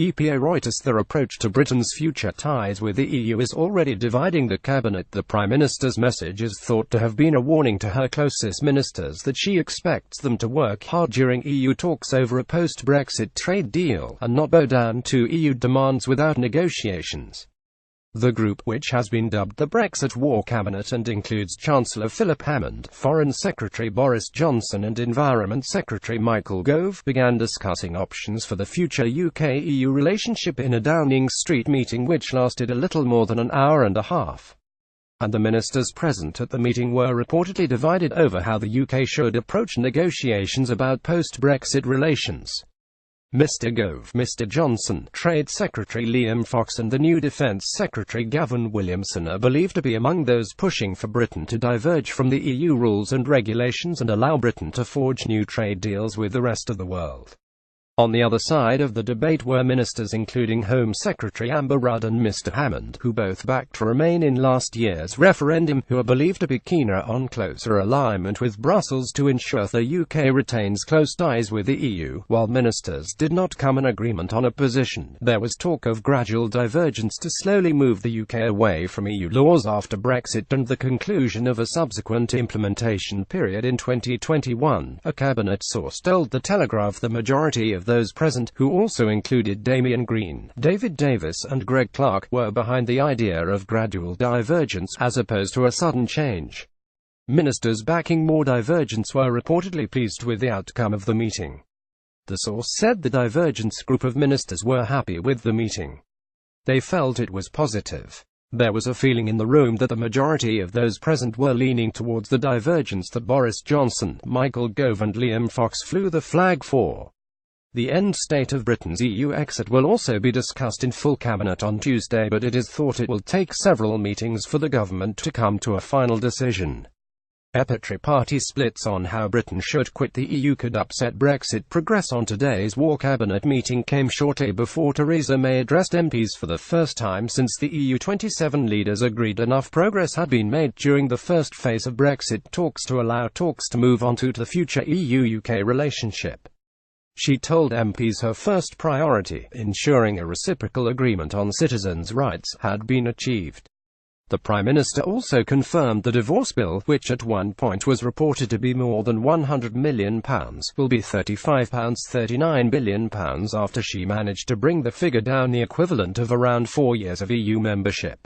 REUTERSThe approach to Britain's future ties with the EU is already dividing the cabinet. The Prime Minister's message is thought to have been a warning to her closest ministers that she expects them to work hard during EU talks over a post-Brexit trade deal, and not bow down to EU demands without negotiations. The group, which has been dubbed the Brexit War Cabinet and includes Chancellor Philip Hammond, Foreign Secretary Boris Johnson and Environment Secretary Michael Gove, began discussing options for the future UK-EU relationship in a Downing Street meeting which lasted a little more than an hour and a half. And the ministers present at the meeting were reportedly divided over how the UK should approach negotiations about post-Brexit relations. Mr. Gove, Mr. Johnson, Trade Secretary Liam Fox and the new Defence Secretary Gavin Williamson are believed to be among those pushing for Britain to diverge from the EU rules and regulations and allow Britain to forge new trade deals with the rest of the world. On the other side of the debate were ministers including Home Secretary Amber Rudd and Mr. Hammond, who both backed Remain in last year's referendum, who are believed to be keener on closer alignment with Brussels to ensure the UK retains close ties with the EU. While ministers did not come to an agreement on a position, there was talk of gradual divergence to slowly move the UK away from EU laws after Brexit and the conclusion of a subsequent implementation period in 2021, a cabinet source told The Telegraph. The majority of those present, who also included Damien Green, David Davis and Greg Clark, were behind the idea of gradual divergence, as opposed to a sudden change. Ministers backing more divergence were reportedly pleased with the outcome of the meeting. The source said the divergence group of ministers were happy with the meeting. They felt it was positive. There was a feeling in the room that the majority of those present were leaning towards the divergence that Boris Johnson, Michael Gove and Liam Fox flew the flag for. The end state of Britain's EU exit will also be discussed in full cabinet on Tuesday, but it is thought it will take several meetings for the government to come to a final decision. Party splits on how Britain should quit the EU could upset Brexit progress on today's War Cabinet meeting came shortly before Theresa May addressed MPs for the first time since the EU 27 leaders agreed enough progress had been made during the first phase of Brexit talks to allow talks to move on to the future EU-UK relationship. She told MPs her first priority, ensuring a reciprocal agreement on citizens' rights, had been achieved. The Prime Minister also confirmed the divorce bill, which at one point was reported to be more than £100 million, will be £39 billion after she managed to bring the figure down, the equivalent of around 4 years of EU membership.